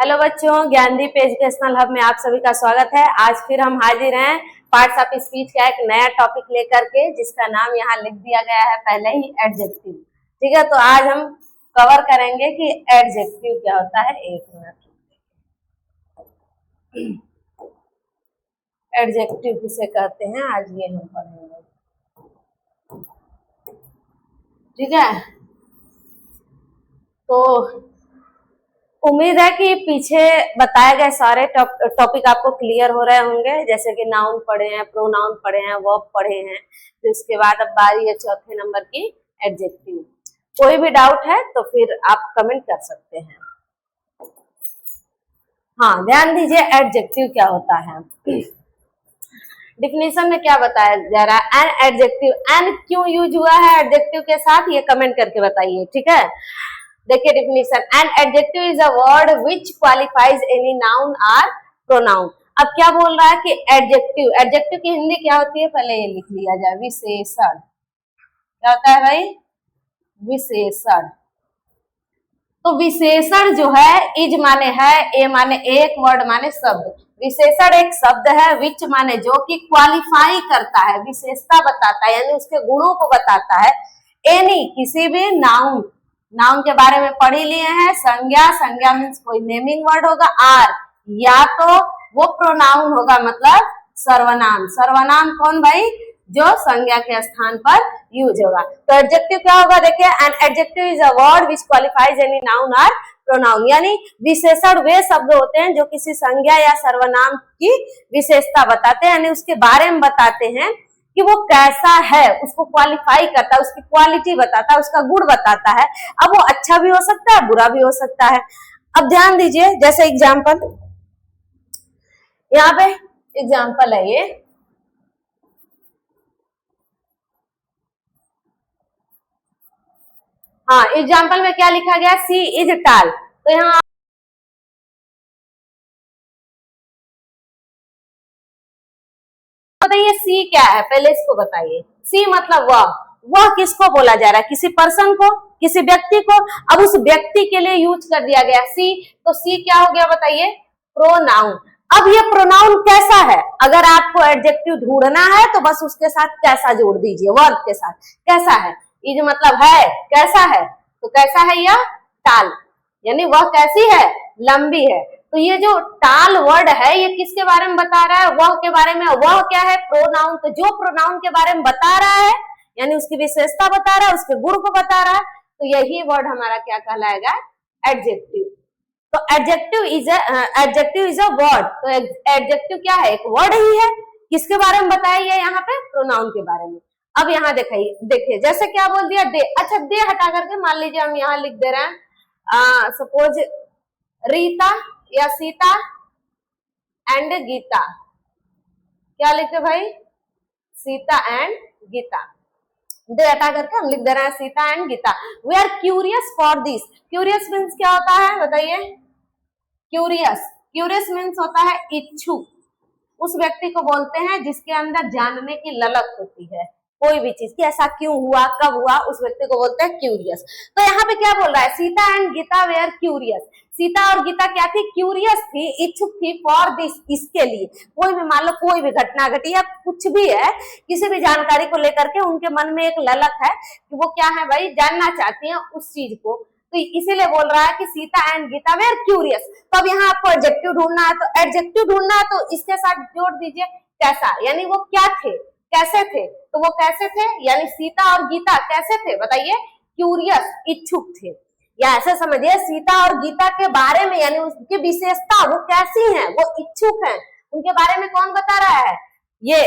Hello बच्चों, Gyandeep educational hub में आप सभी का स्वागत है। आज फिर हम हाजिर हैं पार्ट्स ऑफ स्पीच का एक नया टॉपिक लेकर के, जिसका नाम यहाँ लिख दिया गया है पहले ही, एडजेक्टिव। ठीक है, तो आज हम कवर करेंगे कि एडजेक्टिव क्या होता है। एक मिनट, एडजेक्टिव किसे कहते हैं आज ये हम पढ़ेंगे। ठीक है, तो उम्मीद है कि पीछे बताए गए सारे टॉपिक आपको क्लियर हो रहे होंगे, जैसे कि नाउन पढ़े हैं, प्रोनाउन पढ़े हैं, वर्ब पढ़े हैं। फिर उसके बाद अब बारी है चौथे नंबर की, एडजेक्टिव। कोई भी डाउट है तो फिर आप कमेंट कर सकते हैं। हाँ, ध्यान दीजिए एडजेक्टिव क्या होता है। डिफिनेशन में क्या बताया जा रहा है, एन एडजेक्टिव। एन क्यों यूज हुआ है एडजेक्टिव के साथ, ये कमेंट करके बताइए। ठीक है, देखिए definition, an adjective is a word which qualifies any noun और प्रोनाउन। अब क्या बोल रहा है कि एडजेक्टिव, एडजेक्टिव की हिंदी क्या होती है, पहले ये लिख लिया जाए, विशेषण। क्या होता है भाई, विशेषण। तो विशेषण जो है, इज माने है, ए माने एक, वर्ड माने शब्द। विशेषण एक शब्द है, विच माने जो, कि क्वालिफाई करता है, विशेषता बताता है, यानी उसके गुणों को बताता है। एनी किसी भी नाउन, नाउन के बारे में पढ़ ही लिए हैं। संज्ञा, संज्ञा मीन्स कोई नेमिंग वर्ड होगा। आर या तो वो प्रोनाउन होगा, मतलब सर्वनाम। सर्वनाम कौन भाई, जो संज्ञा के स्थान पर यूज होगा। तो एडजेक्टिव क्या होगा, देखिए, an adjective is a word which qualifies any noun और प्रोनाउन। यानी विशेषण वे शब्द होते हैं जो किसी संज्ञा या सर्वनाम की विशेषता बताते हैं, यानी उसके बारे में बताते हैं कि वो कैसा है, उसको क्वालिफाई करता है, उसकी क्वालिटी बताता है, उसका गुण बताता है। अब वो अच्छा भी हो सकता है, बुरा भी हो सकता है। अब ध्यान दीजिए, जैसे एग्जाम्पल, यहाँ पे एग्जाम्पल है ये, हाँ, एग्जाम्पल में क्या लिखा गया, सी इज टाल। तो यहाँ बताइए सी क्या है, पहले इसको बताइए। सी मतलब वह किसको बोला जा रहा है, किसी पर्सन को, किसी व्यक्ति को। अब उस व्यक्ति के लिए यूज कर दिया गया सी, तो सी क्या हो गया बताइए, प्रोनाउन। अब ये प्रोनाउन कैसा है, अगर आपको एडजेक्टिव ढूंढना है तो बस उसके साथ कैसा जोड़ दीजिए, वर्ब के साथ। कैसा है, ये जो मतलब है, कैसा है, तो कैसा है यह, टाल, यानी वह कैसी है, लंबी है। तो ये जो टाल वर्ड है, ये किसके बारे में बता रहा है, वह के बारे में। वह क्या है, प्रोनाउन। तो जो प्रोनाउन के बारे में बता रहा है, यानी उसकी विशेषता बता रहा है, उसके गुण को बता रहा है, तो यही वर्ड हमारा क्या कहलाएगा, एडजेक्टिव। तो एडजेक्टिव इज अ वर्ड। तो एडजेक्टिव क्या है, एक वर्ड ही है। किसके बारे में बताया, यहाँ पे प्रोनाउन के बारे में। अब यहाँ देखिए, जैसे क्या बोल दिया, दे। अच्छा, दे हटा करके मान लीजिए हम यहाँ लिख दे रहे हैं, सपोज रीता या सीता एंड गीता। क्या लिखते भाई, सीता एंड गीता। दे हटा करके हम लिख दे रहे हैं Sita and Gita. We are curious for this. Curious means क्या होता है बताइए, क्यूरियस मीन्स होता है इच्छुक। उस व्यक्ति को बोलते हैं जिसके अंदर जानने की ललक होती है, कोई भी चीज की, ऐसा क्यों हुआ, कब हुआ, उस व्यक्ति को बोलते हैं क्यूरियस। तो यहाँ पे क्या बोल रहा है, Sita and Gita were curious. Sita और गीता क्या थी, क्यूरियस थी, इच्छुक थी, फॉर दिस, इसके लिए। कोई भी, मान लो कोई भी घटना घटी या कुछ भी है, किसी भी जानकारी को लेकर के उनके मन में एक ललक है कि वो क्या है भाई, जानना चाहती है उस चीज को। तो इसीलिए बोल रहा है कि Sita and Gita were curious. तो अब यहाँ आपको एडजेक्टिव ढूंढना है, तो एडजेक्टिव ढूंढना है तो इसके साथ जोड़ दीजिए कैसा, यानी वो क्या थे, कैसे थे। तो वो कैसे थे, यानी सीता और गीता कैसे थे बताइए, क्यूरियस, इच्छुक थे। या ऐसे समझिए, सीता और गीता के बारे में, यानी उसकी विशेषता, वो कैसी हैं, वो इच्छुक हैं, उनके बारे में कौन बता रहा है, ये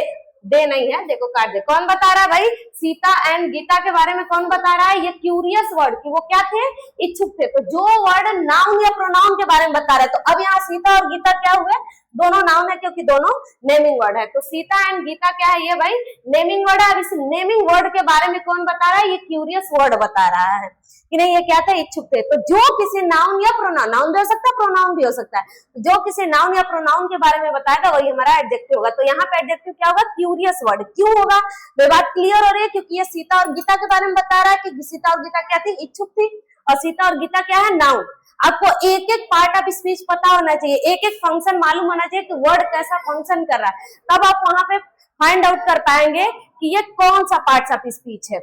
दे नहीं है, देखो काट दे, कौन बता रहा है भाई, सीता एंड गीता के बारे में कौन बता रहा है, ये क्यूरियस वर्ड की वो क्या थे, इच्छुक थे। तो जो वर्ड नाउन या प्रोनाउन के बारे में बता रहा है, तो अब यहाँ सीता और गीता क्या हुए, दोनों नाउन है, क्योंकि दोनों नेमिंग वर्ड है। तो सीता एंड गीता क्या है, ये भाई नेमिंग वर्ड है। अब इस नेमिंग वर्ड के बारे में कौन बता रहा है, ये क्यूरियस वर्ड बता रहा है कि नहीं, ये क्या था, इच्छुक थे। तो जो किसी नाउन या प्रोनाउन, नाउन भी हो सकता है, प्रोनाउन भी हो सकता है, जो किसी नाउन या प्रोनाउन के बारे में बताएगा वही हमारा एडजेक्टिव होगा। तो यहाँ पे एडजेक्टिव क्या होगा, क्यूरियस वर्ड। क्यों होगा, ये बात क्लियर हो रही है, क्योंकि ये सीता और गीता के बारे में बता रहा है कि सीता और गीता क्या थी, इच्छुक थी, और सीता और गीता क्या है, नाउन। आपको एक एक पार्ट ऑफ स्पीच पता होना चाहिए, एक एक फंक्शन मालूम होना चाहिए कि वर्ड कैसा फंक्शन कर रहा है, तब आप वहां पे फाइंड आउट कर पाएंगे कि ये कौन सा पार्ट ऑफ स्पीच है।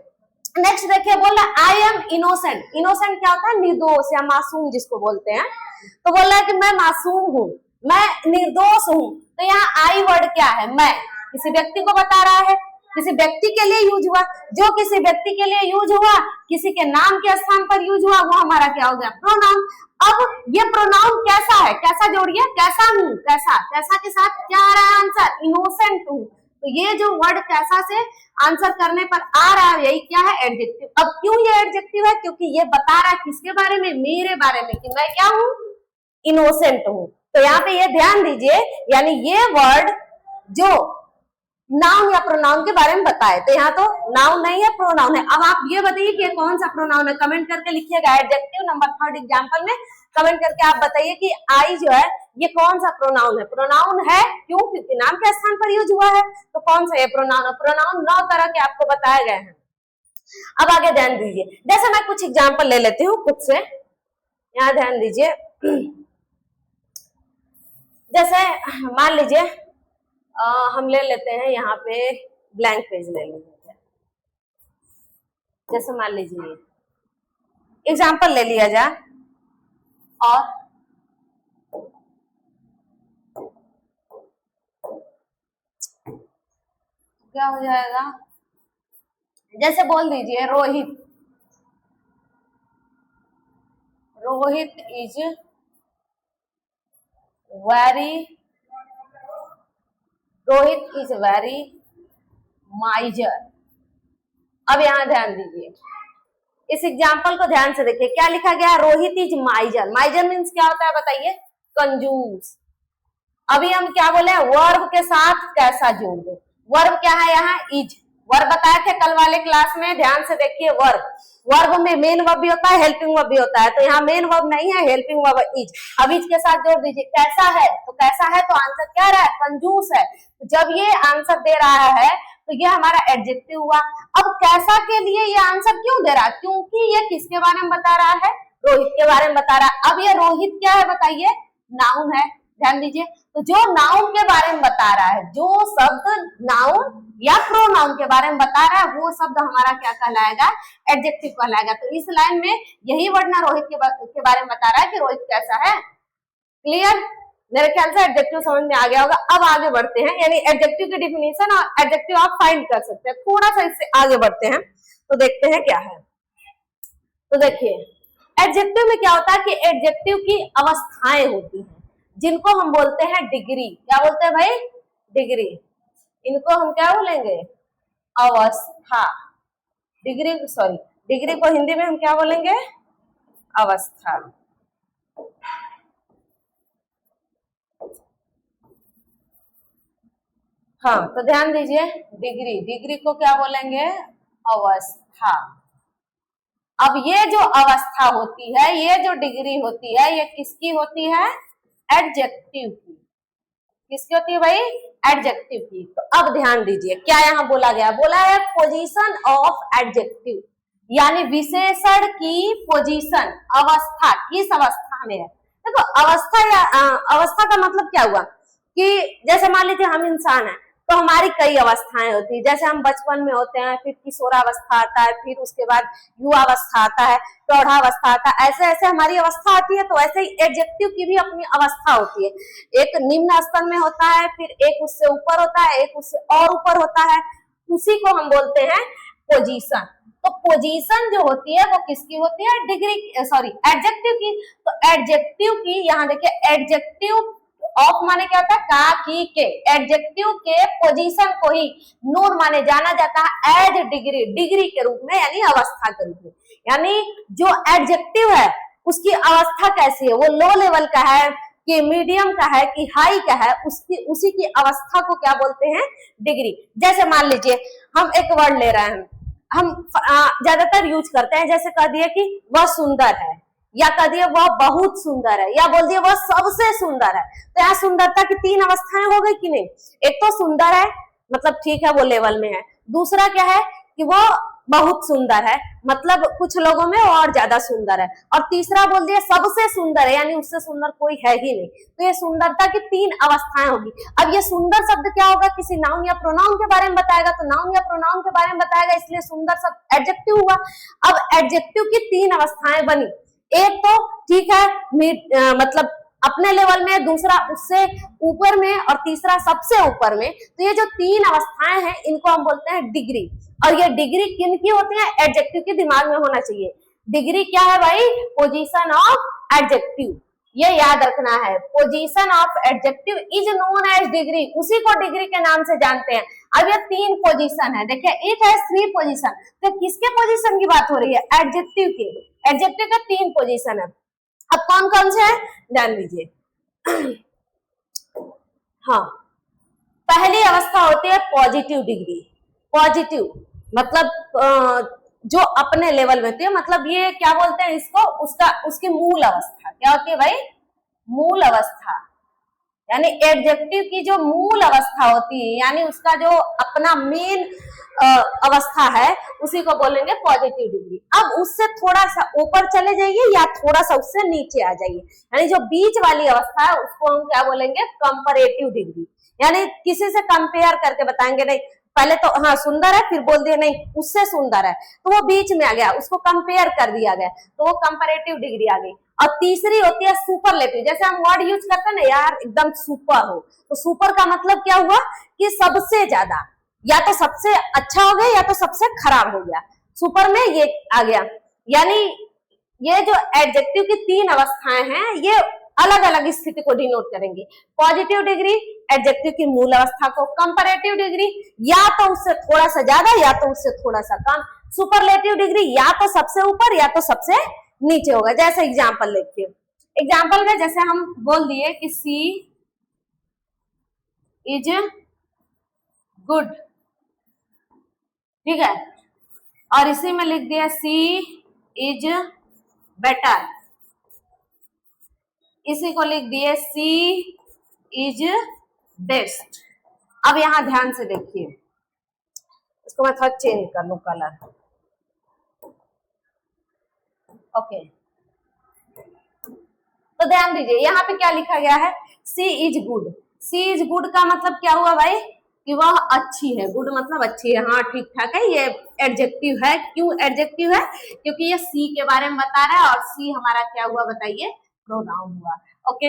नेक्स्ट देखिए, बोल रहा है आई एम इनोसेंट। इनोसेंट क्या होता है? निर्दोष या मासूम जिसको बोलते हैं। तो बोल रहा है कि मैं मासूम हूँ, मैं निर्दोष हूँ। तो यहाँ आई वर्ड क्या है? मैं, किसी व्यक्ति को बता रहा है, किसी व्यक्ति के लिए यूज हुआ। जो किसी व्यक्ति के लिए यूज हुआ, किसी के नाम के स्थान पर यूज हुआ, वो हमारा क्या हो गया? प्रोनाउन। अब ये प्रोनाउन कैसा है? कैसा जोड़िए, कैसा हूँ, कैसा, कैसा के साथ क्या आ रहा है आंसर? इनोसेंट हूँ। तो ये जो वर्ड कैसा से आंसर करने पर आ रहा है, यही क्या है? एडजेक्टिव। अब क्यों ये एडजेक्टिव है? क्योंकि ये बता रहा है किसके बारे में? मेरे बारे में, कि मैं क्या हूँ? इनोसेंट हूँ। तो यहाँ पे ये ध्यान दीजिए, यानी ये वर्ड जो नाउन या प्रोनाउन के बारे में बताए, तो यहाँ तो नाउन नहीं है, प्रोनाउन है। अब आप ये बताइए कि कौन सा प्रोनाउन है, कमेंट करके लिखिएगा। एडजेक्टिव नंबर 3 एग्जांपल में कमेंट करके आप बताइए कि आई जो है ये कौन सा प्रोनाउन है। प्रोनाउन है, क्यों? क्योंकि नाम के स्थान पर यूज हुआ है। तो कौन सा ये प्रोनाउन है? प्रोनाउन 9 तरह के आपको बताए गए हैं। अब आगे ध्यान दीजिए, जैसे मैं कुछ एग्जाम्पल ले लेती हूँ खुद से, यहाँ ध्यान दीजिए। जैसे मान लीजिए हम ले लेते हैं यहाँ पे ब्लैंक पेज ले लीजिए। जैसे मान लीजिए एग्जाम्पल ले लिया जाए, और क्या हो जाएगा? जैसे बोल दीजिए Rohit, Rohit is very, Rohit is very माइजर। अब यहां ध्यान दीजिए, इस एग्जाम्पल को ध्यान से देखिए, क्या लिखा गया? रोहित इज माइजर। माइजर मीन्स क्या होता है बताइए? कंजूस। अभी हम क्या बोले? वर्ब के साथ कैसा जोड़ दो। वर्ब क्या है यहाँ? इज। वर्ब बताया थे कल वाले क्लास में, ध्यान से देखिए। वर्ब, वर्ब में मेन वर्ब भी होता है, हेल्पिंग वर्ब भी होता है। तो यहाँ मेन वर्ब नहीं है, हेल्पिंग वर्ब इज। अब इज के साथ जोड़ दीजिए। कैसा है? तो कैसा है तो आंसर क्या रहा है? कंजूस है। तो जब ये आंसर दे रहा है तो ये हमारा एडजेक्टिव हुआ। अब कैसा के लिए ये आंसर क्यों दे रहा है? क्योंकि ये किसके बारे में बता रहा है? रोहित के बारे में बता रहा है। अब ये रोहित क्या है बताइए? नाउन है। ध्यान दीजिए, तो जो नाउन के बारे में बता रहा है, जो शब्द नाउन या प्रोनाउन के बारे में बता रहा है, वो शब्द हमारा क्या कहलाएगा? एडजेक्टिव कहलाएगा। तो इस लाइन में यही वर्ड ना रोहित के बारे में बता रहा है कि रोहित कैसा है। क्लियर? मेरे ख्याल से एडजेक्टिव समझ में आ गया होगा। अब आगे बढ़ते हैं, यानी एडजेक्टिव की डिफिनेशन और एडजेक्टिव आप फाइंड कर सकते हैं। थोड़ा सा इससे आगे बढ़ते हैं तो देखते हैं क्या है। तो देखिए, एडजेक्टिव में क्या होता है कि एडजेक्टिव की अवस्थाएं होती हैं, जिनको हम बोलते हैं डिग्री। क्या बोलते हैं भाई? डिग्री। इनको हम क्या बोलेंगे? अवस्था। डिग्री, सॉरी, डिग्री को हिंदी में हम क्या बोलेंगे? अवस्था। हाँ, तो ध्यान दीजिए, डिग्री, डिग्री को क्या बोलेंगे? अवस्था। अब ये जो अवस्था होती है, ये जो डिग्री होती है, ये किसकी होती है? एडजेक्टिव की। किसकी होती है भाई? एडजेक्टिव की। तो अब ध्यान दीजिए, क्या यहाँ बोला गया? बोला है पोजीशन ऑफ एडजेक्टिव, यानी विशेषण की पोजीशन, अवस्था। किस अवस्था में है? देखो, अवस्था या अवस्था का मतलब क्या हुआ कि जैसे मान लीजिए हम इंसान हैं, तो हमारी कई अवस्थाएं होती है। जैसे हम बचपन में होते हैं, फिर किशोरावस्था आता है, फिर उसके बाद युवावस्था आता है, प्रौढ़ावस्था आता है, ऐसे ऐसे हमारी अवस्था आती है। तो ऐसे ही एडजेक्टिव की भी अपनी अवस्था होती है। एक निम्न स्तर में होता है, फिर एक उससे ऊपर होता है, एक उससे और ऊपर होता है। उसी को हम बोलते हैं पोजीशन। तो पोजीशन जो होती है वो किसकी होती है? डिग्री, सॉरी, एडजेक्टिव की। तो एडजेक्टिव की, यहाँ देखिए, एडजेक्टिव ऑफ माने क्या होता है? का, की, के। एडजेक्टिव के पोजीशन को ही नोन माने जाना जाता है एज डिग्री, डिग्री के रूप में, यानी अवस्था के रूप में। यानी जो एडजेक्टिव है उसकी अवस्था कैसी है? वो लो लेवल का है कि मीडियम का है कि हाई का है, उसी की अवस्था को क्या बोलते हैं? डिग्री। जैसे मान लीजिए हम एक वर्ड ले रहे हैं, हम ज्यादातर यूज करते हैं, जैसे कह दिए कि वह सुंदर है, या कह दिए वह बहुत सुंदर है, या बोल दिए वह सबसे सुंदर है। तो यहाँ सुंदरता की 3 अवस्थाएं हो गई कि नहीं? एक तो सुंदर है, मतलब ठीक है वो लेवल में है। दूसरा क्या है कि वो बहुत सुंदर है, मतलब कुछ लोगों में और ज्यादा सुंदर है। और तीसरा बोल दिया सबसे सुंदर है, यानी उससे सुंदर कोई है ही नहीं। तो ये सुंदरता की 3 अवस्थाएं होगी। अब ये सुंदर शब्द क्या होगा, किसी नाउन या प्रोनाउन के बारे में बताएगा, तो नाउन या प्रोनाउन के बारे में बताएगा, इसलिए सुंदर शब्द एडजेक्टिव हुआ। अब एडजेक्टिव की 3 अवस्थाएं बनी, एक तो ठीक है मतलब अपने लेवल में, दूसरा उससे ऊपर में, और तीसरा सबसे ऊपर में। तो ये जो 3 अवस्थाएं हैं इनको हम बोलते हैं डिग्री। और ये डिग्री किन की होती है, एडजेक्टिव के दिमाग में होना चाहिए। डिग्री क्या है भाई, पोजीशन ऑफ एडजेक्टिव, ये याद रखना है। Position of adjective is known as degree, उसी को डिग्री के नाम से जानते हैं। अब ये 3 पोजीशन है, देखिए इट है 3 पोजीशन। तो किसके पोजीशन की बात हो रही है, एडजेक्टिव के। एडजेक्टिव का 3 पोजीशन है। अब कौन कौन से हैं ध्यान दीजिए। हाँ, पहली अवस्था होती है पॉजिटिव डिग्री। पॉजिटिव मतलब जो अपने लेवल में होती है, मतलब ये क्या बोलते हैं इसको, उसकी मूल अवस्था क्या होती है भाई, मूल अवस्था, यानी एडजेक्टिव की जो मूल अवस्था होती है, यानी उसका जो अपना मेन अवस्था है, उसी को बोलेंगे पॉजिटिव डिग्री। अब उससे थोड़ा सा ऊपर चले जाइए या थोड़ा सा उससे नीचे आ जाइए, यानी जो बीच वाली अवस्था है उसको हम क्या बोलेंगे, कंपैरेटिव डिग्री। यानी किसी से कंपेयर करके बताएंगे, नहीं पहले तो हाँ सुंदर है, फिर बोल दिया नहीं उससे सुंदर है, तो वो बीच में आ गया, उसको कंपेयर कर दिया गया, तो वो कंपैरेटिव डिग्री आ गई। और तीसरी होती है सुपरलेटिव। जैसे हम वर्ड यूज करते हैं ना, यार एकदम सुपर हो, तो सुपर का मतलब क्या हुआ कि सबसे ज्यादा, या तो सबसे अच्छा हो गया या तो सबसे खराब हो गया, सुपर में ये आ गया। यानी ये जो एडजेक्टिव की 3 अवस्थाएं हैं, ये अलग अलग स्थिति को डिनोट करेंगी। पॉजिटिव डिग्री एडजेक्टिव की मूल अवस्था को, कंपैरेटिव डिग्री या तो उससे थोड़ा सा ज्यादा या तो उससे थोड़ा सा कम, सुपरलेटिव डिग्री या तो सबसे ऊपर या तो सबसे नीचे होगा। जैसे एग्जांपल देखिए, एग्जांपल में जैसे हम बोल दिए कि सी इज गुड, ठीक है, और इसी में लिख दिया सी इज बेटर, इसी को लिख दिए सी इज बेस्ट। अब यहां ध्यान से देखिए, इसको मैं थोड़ा चेंज कर लूं कलर, ओके। तो ध्यान दीजिए यहाँ पे क्या लिखा गया है, C is good. C is good का मतलब क्या हुआ भाई, कि वह अच्छी है, गुड मतलब अच्छी है, हाँ ठीक ठाक है, ये एडजेक्टिव है। क्यों एडजेक्टिव है, क्योंकि ये सी के बारे में बता रहा है, और सी हमारा क्या हुआ बताइए, प्रोनाउन हुआ, ओके।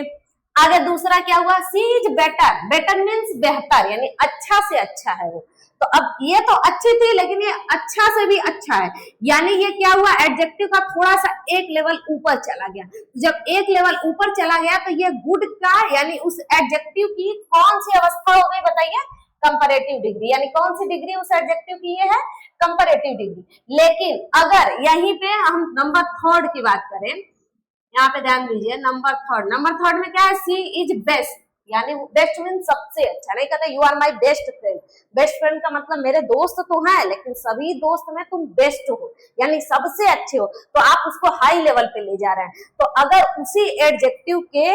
आगे दूसरा क्या हुआ, सी इज बेटर। बेटर मीन्स बेहतर, यानी अच्छा से अच्छा है वो। तो अब ये तो अच्छी थी, लेकिन ये अच्छा से भी अच्छा है, यानी ये क्या हुआ, एडजेक्टिव का थोड़ा सा एक लेवल ऊपर चला गया। जब एक लेवल ऊपर चला गया तो ये गुड का, यानी उस एडजेक्टिव की कौन सी अवस्था हो गई बताइए, कंपैरेटिव डिग्री। यानी कौन सी डिग्री उस एडजेक्टिव की ये है, कंपैरेटिव डिग्री। लेकिन अगर यहीं पे हम नंबर 3 की बात करें, यहाँ पे ध्यान दीजिए, नंबर 3, नंबर 3 में क्या है, सी इज बेस्ट, यानी बेस्ट मीन सबसे अच्छा। नहीं कहते you are my best friend, best friend का मतलब मेरे दोस्त तो हैं, लेकिन सभी दोस्त में तुम बेस्ट हो, यानी सबसे अच्छे हो, तो आप उसको हाई लेवल पे ले जा रहे हैं। तो अगर उसी एडजेक्टिव के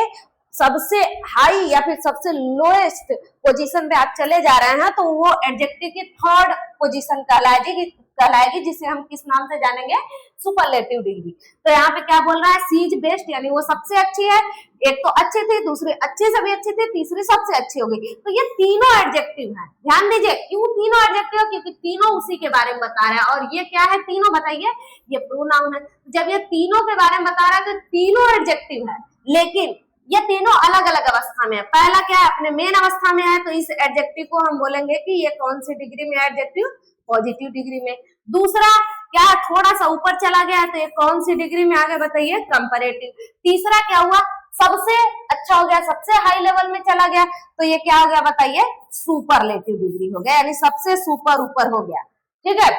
सबसे हाई या फिर सबसे लोएस्ट पोजीशन पे आप चले जा रहे हैं, तो वो एडजेक्टिव की 3rd पोजीशन कहलाएगी, जिसे हम किस नाम से जानेंगे, सुपरलेटिव डिग्री। तो यहाँ पे क्या बोल रहा है, सी इज बेस्ट, यानी वो सबसे अच्छी है। एक तो अच्छी थी, दूसरी अच्छी से भी अच्छी थी, तीसरी सबसे अच्छी हो गई। तो ये तीनों एडजेक्टिव हैं। ध्यान दीजिए, क्यों तीनों एडजेक्टिव, क्योंकि तीनों उसी के बारे में बता रहे हैं। और ये क्या है, तीनों बताइए, ये प्रोनाउन है। जब ये तीनों के बारे में बता रहा है तो तीनों एडजेक्टिव है, लेकिन ये तीनों अलग अलग अवस्था में है। पहला क्या है, अपने मेन अवस्था में है, तो इस एडजेक्टिव को हम बोलेंगे कि ये कौन सी डिग्री में एडजेक्टिव, पॉजिटिव डिग्री में। दूसरा क्या, थोड़ा सा ऊपर चला गया है, तो ये कौन सी डिग्री में आ गया बताइए, कंपैरेटिव। तीसरा क्या हुआ, सबसे अच्छा हो गया, सबसे हाई लेवल में चला गया, तो ये क्या हो गया बताइए, सुपरलेटिव डिग्री हो गया, यानी सबसे सुपर ऊपर हो गया। ठीक है,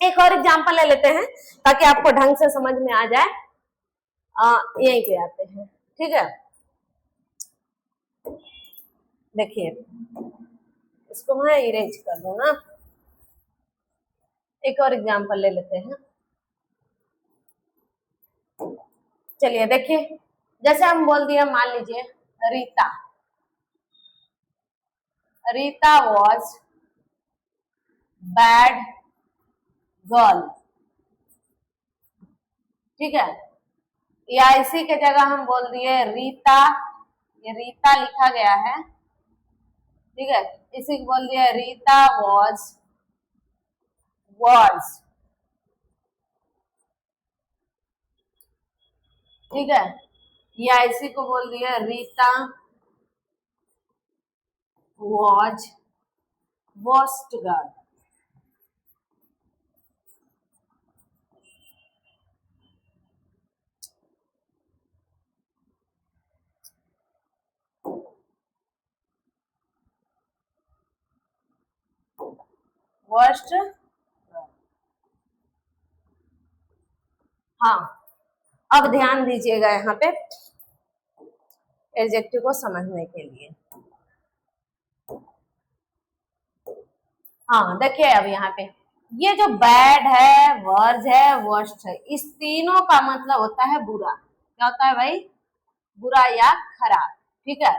एक और एग्जांपल ले लेते हैं ताकि आपको ढंग से समझ में आ जाए। यहीं पे आते हैं, ठीक है, देखिए इसको मैं इरेज कर दूं ना। एक और एग्जांपल ले लेते हैं, चलिए देखिए, जैसे हम बोल दिए, मान लीजिए Rita, Rita was bad girl, ठीक है। या इसी के जगह हम बोल दिए रीता, ये रीता लिखा गया है, ठीक है, इसी को बोल दिया रीता was, ठीक है। या इसी को बोल दिया Rita was worst girl, worst. हाँ, अब ध्यान दीजिएगा यहाँ पे एडजेक्टिव को समझने के लिए। हाँ देखिए, अब यहाँ पे ये जो बैड है, वर्ज है, वर्स्ट है, इस तीनों का मतलब होता है बुरा। क्या होता है भाई? बुरा या खराब, ठीक है।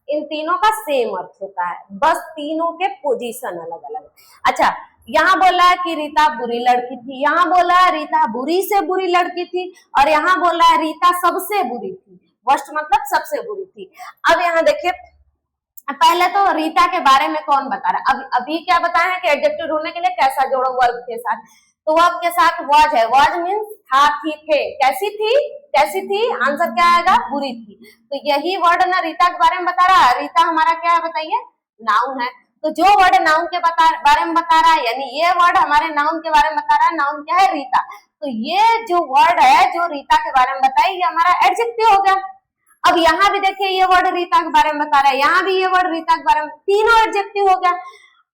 इन तीनों का सेम अर्थ होता है, बस तीनों के पोजीशन अलग अलग। अच्छा, यहाँ बोला है कि रीता बुरी लड़की थी, यहाँ बोला है रीता बुरी से बुरी लड़की थी, और यहाँ बोला है रीता सबसे बुरी थी। वर्स्ट मतलब सबसे बुरी थी। अब यहाँ देखिए, पहले तो रीता के बारे में कौन बता रहा है? अभी क्या बताया है कि एडजेक्टिव ढूंढने के लिए कैसा जोड़ो वर्ब के साथ, तो वर्ब के साथ वाज है। वाज मींस था, थी, थे। कैसी थी? कैसी थी? आंसर क्या आएगा? बुरी थी। तो यही वर्ड ना रीता के बारे में बता रहा है। रीता हमारा क्या है बताइए? नाउन है। तो जो वर्ड नाउन के बारे में बता रहा है, यानी ये वर्ड हमारे नाउन के बारे में बता रहा है। नाउन क्या है? रीता। तो ये जो वर्ड है जो रीता के बारे में बताई, ये हमारा एडजेक्टिव हो गया। अब यहाँ भी देखिए, ये वर्ड रीता के बारे में बता रहा है, यहाँ भी ये वर्ड रीता के बारे में, तीनों एडजेक्टिव हो गया।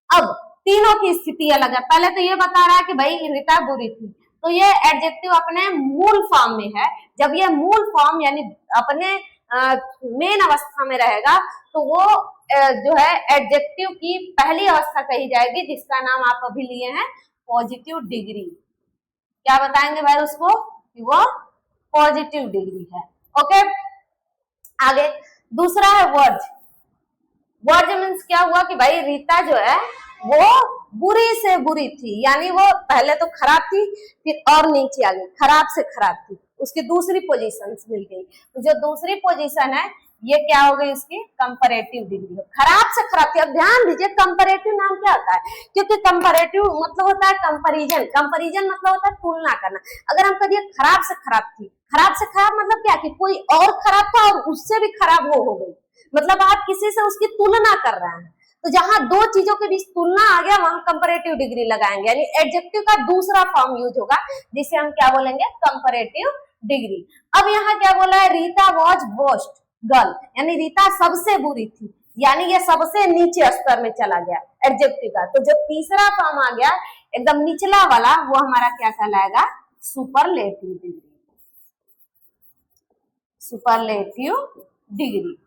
अब तीनों की स्थिति अलग है। पहले तो ये बता रहा है कि भाई रीता बुरी थी, तो ये एडजेक्टिव अपने मूल फॉर्म में है। जब ये मूल फॉर्म यानी अपने मेन अवस्था में रहेगा, तो वो जो है एडजेक्टिव की पहली अवस्था कही जाएगी, जिसका नाम आप अभी लिए हैं पॉजिटिव डिग्री। क्या बताएंगे भाई उसको? कि वो पॉजिटिव डिग्री है। ओके, आगे दूसरा है वर्ज। वर्ज मीन्स क्या हुआ कि भाई रीता जो है वो बुरी से बुरी थी, यानी वो पहले तो खराब थी, फिर और नीचे आ गई, खराब से खराब थी, उसकी दूसरी पोजीशन मिल गई। तो जो दूसरी पोजीशन है, ये क्या हो गई? इसकी कंपैरेटिव डिग्री। खराब से खराब थी। अब ध्यान दीजिए, कंपैरेटिव नाम क्या होता है? क्योंकि कंपैरेटिव मतलब होता है कंपैरिजन। कंपैरिजन मतलब होता है तुलना करना। अगर हम कहिए खराब से खराब थी, खराब से खराब मतलब क्या? कि कोई और खराब था और उससे भी खराब वो हो गई, मतलब आप किसी से उसकी तुलना कर रहे हैं। तो जहां दो चीजों के बीच तुलना आ गया, वहां कंपैरेटिव डिग्री लगाएंगे, यानी एडजेक्टिव का दूसरा फॉर्म यूज होगा, जिसे हम क्या बोलेंगे? Comparative degree. अब यहाँ क्या बोला है? रीता वाज वर्स्ट गर्ल, यानी रीता सबसे बुरी थी, यानी ये सबसे नीचे स्तर में चला गया एडजेक्टिव का। तो जो तीसरा फॉर्म आ गया एकदम निचला वाला, वो हमारा क्या कहलाएगा? Superlative degree. Superlative degree.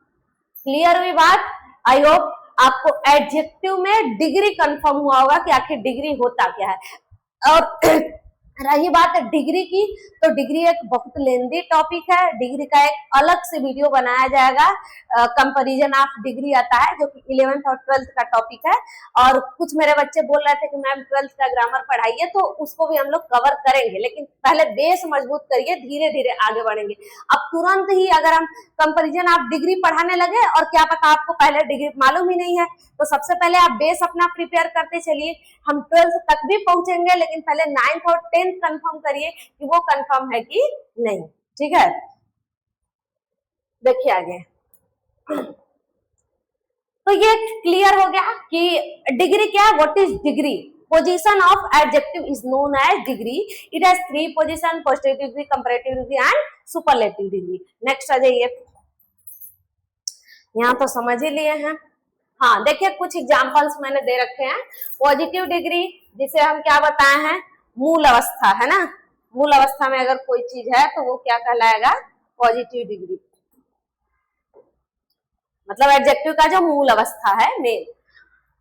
Clear हुई बात? आई होप आपको एडजेक्टिव में डिग्री कंफर्म हुआ होगा कि आखिर डिग्री होता क्या है। और रही बात डिग्री की, तो डिग्री एक बहुत लेंदी टॉपिक है। डिग्री का एक अलग से वीडियो बनाया जाएगा। कंपैरिजन ऑफ डिग्री आता है, जो कि 11th और 12th का टॉपिक है। और कुछ मेरे बच्चे बोल रहे थे कि मैम 12th का ग्रामर पढ़ाइए, तो उसको भी हम लोग कवर करेंगे, लेकिन पहले बेस मजबूत करिए, धीरे धीरे आगे बढ़ेंगे। अब तुरंत ही अगर हम कंपैरिजन ऑफ डिग्री पढ़ाने लगे, और क्या पता आपको पहले डिग्री मालूम ही नहीं है, तो सबसे पहले आप बेस अपना प्रिपेयर करते चलिए। हम 12th तक भी पहुंचेंगे, लेकिन पहले 9th और 10th कंफर्म करिए कि वो कंफर्म है कि नहीं। ठीक है, देखिए आगे। तो ये क्लियर हो गया कि डिग्री क्या है, what is degree. Position of adjective is known as degree. It has 3 position: positive degree, comparative degree and superlative degree. Next आ जाइए, यहाँ तो समझ ही लिए हैं। हाँ देखिए, कुछ एग्जांपल्स मैंने दे रखे हैं। पॉजिटिव डिग्री, जिसे हम क्या बताए हैं? मूल अवस्था, है ना। मूल अवस्था में अगर कोई चीज है तो वो क्या कहलाएगा? Positive degree. मतलब एडजेक्टिव का जो मूल अवस्था है, मेन।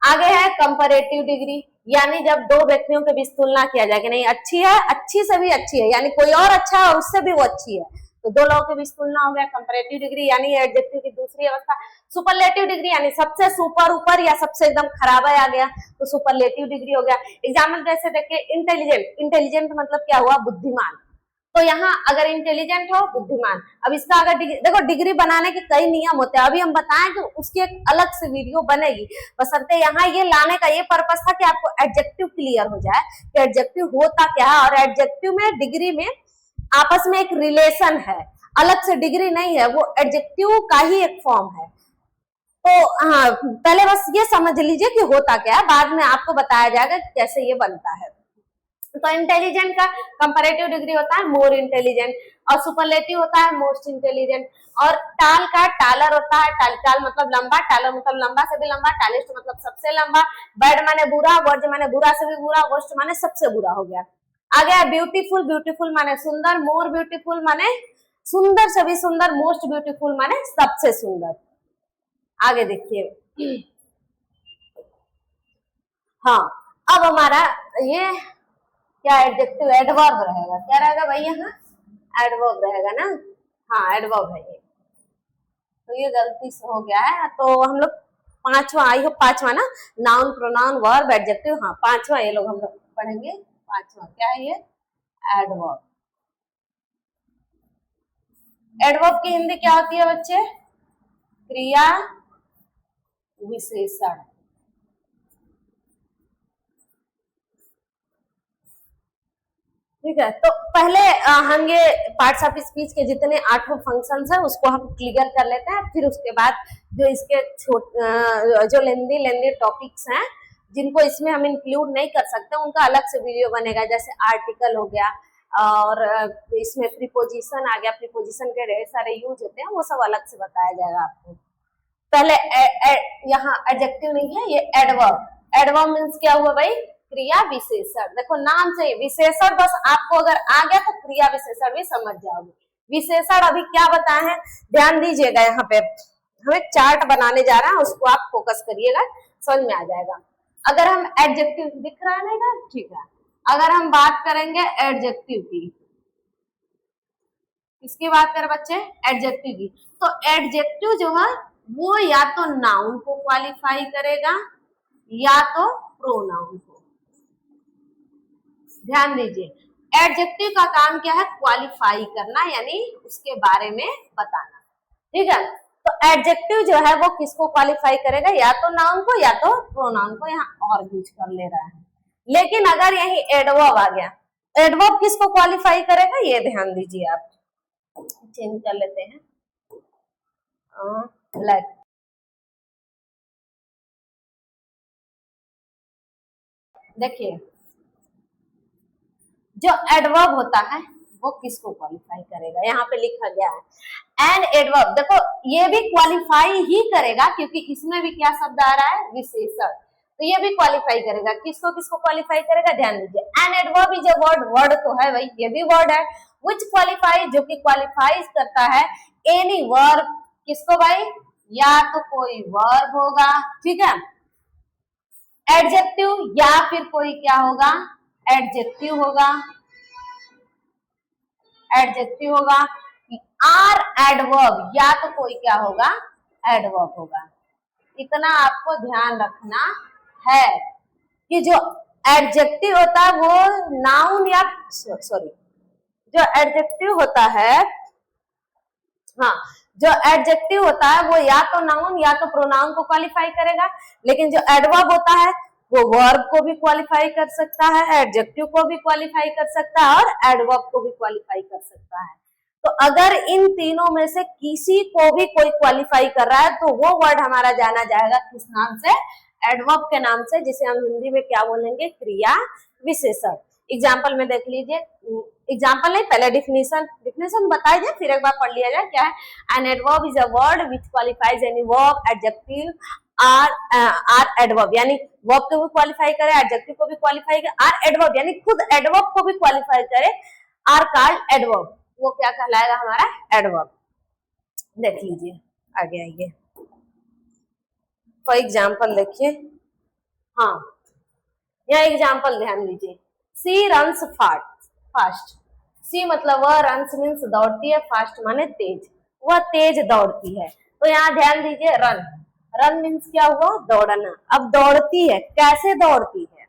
आगे है कंपैरेटिव डिग्री, यानी जब दो व्यक्तियों के बीच तुलना किया जाए कि नहीं अच्छी है, अच्छी से भी अच्छी है, यानी कोई और अच्छा है और उससे भी वो अच्छी है, तो दो लोगों के बीच तुलना हो गया। कंपैरेटिव डिग्री यानी एडजेक्टिव की दूसरी अवस्था। सुपरलेटिव डिग्री यानी सबसे सुपर ऊपर या सबसे एकदम खराब आ गया तो सुपरलेटिव डिग्री हो गया। एग्जाम्पल जैसे देखिए इंटेलिजेंट, इंटेलिजेंट मतलब क्या हुआ, बुद्धिमान। तो यहाँ अगर इंटेलिजेंट हो, बुद्धिमान। अब इसका अगर देखो डिग्री बनाने के कई नियम होते हैं, अभी हम बताएं कि उसकी एक अलग से वीडियो बनेगी। बशर्ते यहाँ ये लाने का ये पर्पस था कि आपको एडजेक्टिव क्लियर हो जाए कि एडजेक्टिव होता क्या है, और एडजेक्टिव में डिग्री में आपस में एक रिलेशन है, अलग से डिग्री नहीं है, वो एडजेक्टिव का ही एक फॉर्म है। तो हाँ, पहले बस ये समझ लीजिए कि होता क्या है, बाद में आपको बताया जाएगा कैसे ये बनता है। तो इंटेलिजेंट का कंपैरेटिव डिग्री होता है मोर इंटेलिजेंट, और सुपरलेटिव होता है मोस्ट इंटेलिजेंट। और टाल का टालर होता है, टाल मतलब लंबा, टालर मतलब लंबा से भी लंबा, टालिस्ट मतलब सबसे लंबा। बैड माने बुरा, वर्ज माने बुरा से भी बुरा, वर्स्ट माने सबसे बुरा हो गया। आ गया ब्यूटीफुल, ब्यूटीफुल माने सुंदर, मोर ब्यूटीफुल माने सुंदर से भी सुंदर, मोस्ट ब्यूटीफुल माने सबसे सुंदर। आगे देखिए, हाँ अब हमारा ये क्या एडजेक्टिव, एडवर्ब रहेगा। क्या रहेगा भाई, यहाँ एडवर्ब रहेगा ना। हाँ एडवर्ब है ये, तो ये गलती से हो गया है। तो हम लोग पांचवा, आई होप पांचवा ना, नाउन प्रोनाउन वर्ब एडजेक्टिव, हाँ पांचवा ये लोग हम लोग पढ़ेंगे। पांचवा क्या है ये, एडवर्ब। एडवर्ब की हिंदी क्या होती है बच्चे, क्रिया विशेषण। ठीक है, तो पहले हम ये पार्ट्स ऑफ स्पीच के जितने 8 फंक्शंस है उसको हम क्लियर कर लेते हैं, फिर उसके बाद जो इसके जो लेंदी टॉपिक्स हैं जिनको इसमें हम इंक्लूड नहीं कर सकते उनका अलग से वीडियो बनेगा। जैसे आर्टिकल हो गया, और इसमें प्रीपोजिशन आ गया, प्रीपोजिशन के ढेर सारे यूज होते हैं, वो सब अलग से बताया जाएगा आपको। पहले यहाँ एडजेक्टिव नहीं है, ये एडवर्ब। एडवर्ब मीन्स क्या हुआ भाई, क्रिया विशेषण। देखो नाम से विशेषण, बस आपको अगर आ गया तो क्रिया विशेषण भी समझ जाओगे। विशेषण अभी क्या बताए हैं, ध्यान दीजिएगा। यहाँ पे हम एक चार्ट बनाने जा रहे हैं, उसको आप फोकस करिएगा, समझ में आ जाएगा। अगर हम एडजेक्टिव, दिख रहा है ना, ठीक है। अगर हम बात करेंगे एडजेक्टिव की, किसकी बात करें बच्चे, एडजेक्टिव की, तो एडजेक्टिव जो है वो या तो नाउन को क्वालिफाई करेगा या तो प्रोनाउन को। ध्यान दीजिए, एडजेक्टिव का काम क्या है, क्वालिफाई करना, यानी उसके बारे में बताना। ठीक है, तो एडजेक्टिव जो है वो किसको क्वालिफाई करेगा, या तो नाउन को या तो प्रोनाउन को। यहाँ और यूज कर ले रहा है, लेकिन अगर यही एडवर्ब आ गया, एडवर्ब किसको क्वालिफाई करेगा, ये ध्यान दीजिए। आप चेंज कर लेते हैं ब्लैक। देखिए जो एडवर्ब होता है वो किसको क्वालिफाई करेगा, यहाँ पे लिखा गया है एंड एडवर्ब। देखो ये भी क्वालिफाई ही करेगा, क्योंकि इसमें भी क्या शब्द आ रहा है, विशेषण, तो ये भी क्वालिफाई करेगा। किसको किसको क्वालिफाई करेगा, ध्यान दीजिए। N adverb is a word, word तो है भाई, ये भी वर्ड है। विच क्वालिफाई, जो कि क्वालिफाइज करता है एनी वर्ब, किसको भाई, या तो कोई वर्ब होगा, ठीक है, एडजेक्टिव, या फिर कोई क्या होगा, एडजेक्टिव होगा, एडजेक्टिव होगा, आर एडवर्ब, या तो कोई क्या होगा, एडवर्ब होगा। इतना आपको ध्यान रखना है कि जो एडजेक्टिव होता है वो नाउन या सॉरी, जो एडजेक्टिव होता है, हाँ जो एडजेक्टिव होता है वो या तो नाउन या तो प्रोनाउन को क्वालिफाई करेगा, लेकिन जो एडवर्ब होता है वो वर्ब को भी क्वालिफाई कर सकता है, एडजेक्टिव को भी क्वालिफाई कर सकता है, और एडवर्ब को भी क्वालिफाई कर सकता है। तो अगर इन तीनों में से किसी को भी कोई क्वालिफाई कर रहा है तो वो वर्ड हमारा जाना जाएगा किस नाम से, एडवर्ब के नाम से, जिसे हम हिंदी में क्या बोलेंगे, क्रिया विशेषण। एग्जाम्पल में देख लीजिए, एग्जाम्पल नहीं, पहले डिफिनेशन बताई जाए, फिर एक बार पढ़ लिया जाए। क्या है, an adverb is a word which qualifies any verb, adjective or adverb, यानी वर्ब को भी क्वालिफाई करे, एडजेक्टिव को भी क्वालिफाई करे, आर एडवर्ब यानी खुद एडवर्ब को भी क्वालिफाई करे, आर कॉल्ड एडवर्ब, वो क्या कहलाएगा, हमारा एडवर्ब। देख लीजिए आगे आइए, फॉर एग्जाम्पल देखिए, हाँ यह एग्जाम्पल ध्यान दीजिए, सी रन्स फास्ट, सी मतलब वह, रन मीन्स दौड़ती है, फास्ट माने तेज, वह तेज दौड़ती है। तो यहाँ ध्यान दीजिए, रन, रन मीन्स क्या हुआ, दौड़ना। अब दौड़ती है, कैसे दौड़ती है,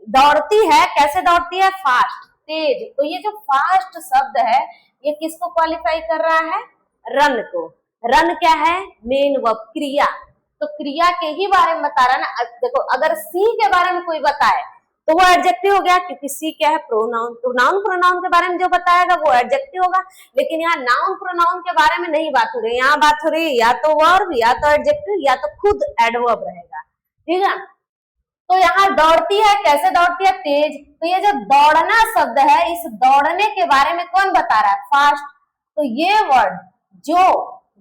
दौड़ती है कैसे दौड़ती है, फास्ट, तेज। तो ये जो फास्ट शब्द है ये किसको क्वालिफाई कर रहा है, रन को। रन क्या है, मेन वर्ब, क्रिया। तो क्रिया के ही बारे में बता रहा है ना। देखो अगर सी के बारे में कोई बताए तो वो एडजेक्टिव हो गया, क्योंकि सी क्या है, प्रोनाउन। तो नाउन प्रोनाउन के बारे में जो बताएगा वो एडजेक्टिव होगा। लेकिन यहाँ नाउन प्रोनाउन के बारे में नहीं बात हो रही, यहाँ बात हो रही है या तो वर्ब, या तो एडजेक्टिव, या तो खुद एडवर्ब रहेगा। ठीक है। तो यहाँ दौड़ती है, कैसे दौड़ती है, तेज। तो ये जो दौड़ना शब्द है, इस दौड़ने के बारे में कौन बता रहा है, फास्ट। तो ये वर्ड जो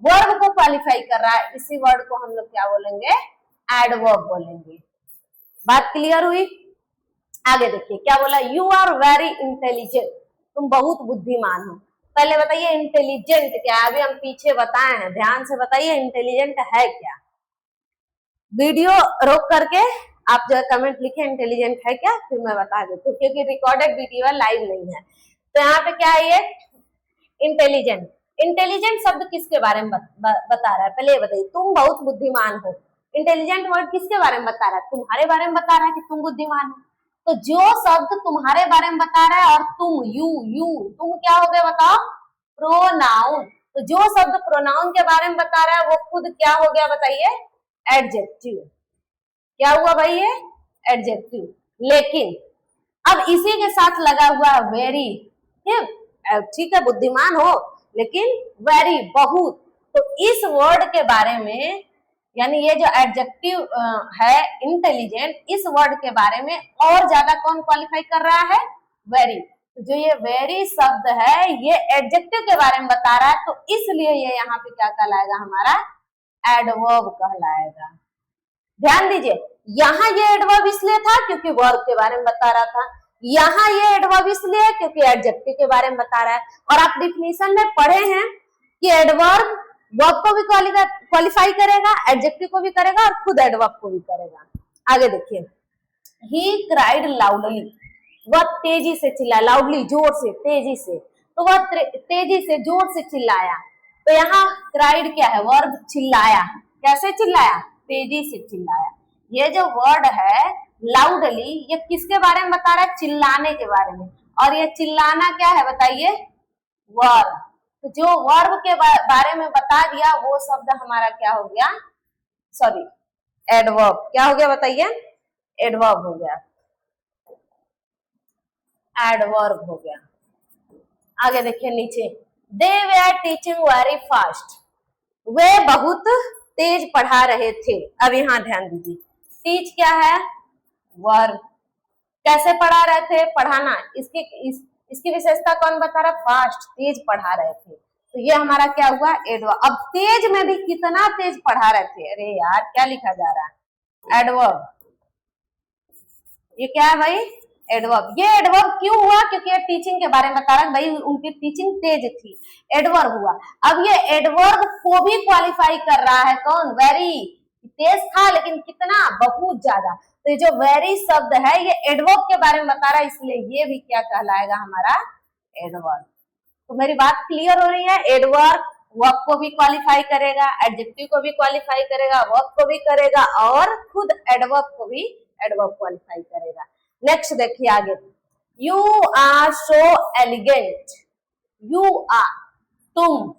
वर्ब को क्वालिफाई कर रहा है, इसी वर्ड को हम लोग क्या बोलेंगे, एडवर्ब बोलेंगे। बात क्लियर हुई। आगे देखिए क्या बोला, यू आर वेरी इंटेलिजेंट, तुम बहुत बुद्धिमान हो। पहले बताइए इंटेलिजेंट क्या है, अभी हम पीछे बताए हैं, ध्यान से बताइए इंटेलिजेंट है क्या। वीडियो रोक करके आप जो कमेंट लिखे इंटेलिजेंट है क्या, फिर मैं बता देती हूँ, क्योंकि रिकॉर्डेड वीडियो है, लाइव नहीं है। तो यहाँ पे क्या है, ये इंटेलिजेंट। इंटेलिजेंट शब्द किसके बारे में बता रहा है, पहले ये बताइए। तुम बहुत बुद्धिमान हो, इंटेलिजेंट वर्ड किसके बारे में बता रहा है, तुम्हारे बारे में बता रहा है कि तुम बुद्धिमान हो। तो जो शब्द तुम्हारे बारे में बता रहा है, और तुम, तुम क्या हो गया बताओ, प्रोनाउन। तो जो शब्द प्रोनाउन के बारे में बता रहा है वो खुद क्या हो गया बताइए, एडजेक्टिव। क्या हुआ भाई, ये एडजेक्टिव। लेकिन अब इसी के साथ लगा हुआ है वेरी, ठीक है बुद्धिमान हो, लेकिन वेरी, बहुत। तो इस वर्ड के बारे में, यानी ये जो एडजेक्टिव है इंटेलिजेंट, इस वर्ड के बारे में और ज्यादा कौन क्वालिफाई कर रहा है, वेरी। तो जो ये वेरी शब्द है ये एडजेक्टिव के बारे में बता रहा है, तो इसलिए ये यहाँ पे क्या कहलाएगा, हमारा एडवर्ब कहलाएगा। ध्यान दीजिए, यहाँ ये एडवर्ब इसलिए था क्योंकि वर्ब के बारे में बता रहा था, यहाँ ये एडवर्ब इसलिए क्योंकि एडजेक्टिव के बारे में बता रहा है। और आप डिफिनीशन में पढ़े हैं कि एडवर्ब वर्ब को भी क्वालिफाई करेगा, एडजेक्टिव को भी करेगा, और खुद एडवर्ब को भी करेगा। आगे देखिए, ही क्राइड लाउडली, वह तेजी से चिल्लाया, लाउडली जोर से, तेजी से। तो वह तेजी से जोर से चिल्लाया। तो यहाँ क्राइड क्या है, वर्ब, चिल्लाया। कैसे चिल्लाया, तेजी से चिल्लाया। ये जो वर्ड है लाउडली, ये किसके बारे में बता रहा है, चिल्लाने के बारे में। और ये चिल्लाना क्या है बताइए, वर्ब। तो जो वर्ब के बारे में बता दिया वो शब्द हमारा क्या हो गया, सॉरी एडवर्ब। क्या हो गया बताइए, एडवर्ब हो गया, एडवर्ब हो गया। आगे देखिए नीचे, दे वर टीचिंग वेरी फास्ट, वे बहुत तेज पढ़ा रहे थे। अब यहाँ ध्यान दीजिए, टीच क्या है, वर्ब। कैसे पढ़ा रहे थे, पढ़ाना। इसकी विशेषता कौन बता रहा, फास्ट, तेज पढ़ा रहे थे। तो ये हमारा क्या हुआ, एडवर्ब। अब तेज में भी कितना तेज पढ़ा रहे थे, अरे यार क्या लिखा जा रहा है, एडवर्ब। ये क्या है भाई, एडवर्ब। ये एडवर्ब क्यों हुआ, क्योंकि ये टीचिंग के बारे में बता रहा है, भाई उनकी टीचिंग तेज थी, एडवर्ब हुआ। अब ये एडवर्ब को भी क्वालिफाई कर रहा है कौन, वेरी। तेज था लेकिन कितना, बहुत ज्यादा। तो ये जो वेरी शब्द है ये एडवर्ब के बारे में बता रहा है, इसलिए ये भी क्या कहलाएगा, हमारा एडवर्ब। तो मेरी बात क्लियर हो रही है, एडवर्ब वर्ब को भी क्वालिफाई करेगा, एडजेक्टिव को भी क्वालिफाई करेगा, वर्ब को भी करेगा, और खुद एडवर्ब को भी एडवर्ब क्वालिफाई करेगा। नेक्स्ट देखिए आगे, you are so elegant, you are, तुम,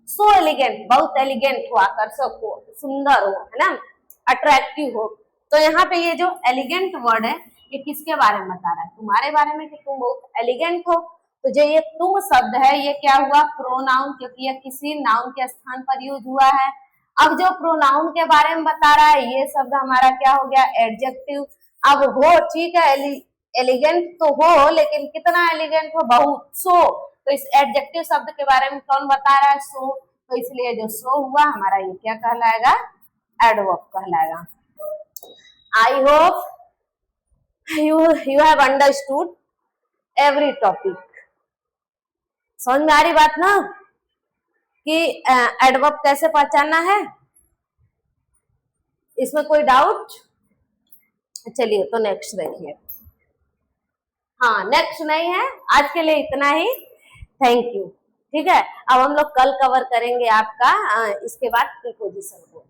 सो एलिगेंट, बहुत एलिगेंट हो, आकर्षक हो, सुंदर हो, है ना, अट्रैक्टिव हो। तो यहाँ पे ये जो एलिगेंट वर्ड है ये किसके बारे में बता रहा है, तुम्हारे बारे में, कि तुम बहुत एलिगेंट हो। तो जो ये तुम शब्द है ये क्या हुआ, प्रोनाउन, क्योंकि ये किसी नाउन के स्थान पर यूज हुआ है। अब जो प्रोनाउन के बारे में बता रहा है ये शब्द हमारा क्या हो गया, एडजेक्टिव। अब हो, ठीक है, एलिगेंट तो हो, लेकिन कितना एलिगेंट हो, बहुत, सो। तो इस एडजेक्टिव शब्द के बारे में कौन बता रहा है, सो। तो इसलिए जो सो हुआ हमारा ये क्या कहलाएगा, एडवर्ब कहलाएगा। I hope you have understood every topic। समझ में आ रही बात ना, कि एडवर्ब कैसे पहचानना है, इसमें कोई डाउट। चलिए तो नेक्स्ट देखिए, हाँ, नेक्स्ट नहीं है, आज के लिए इतना ही। Thank you. ठीक है, अब हम लोग कल कवर करेंगे आपका इसके बाद प्रीपोजिशन को।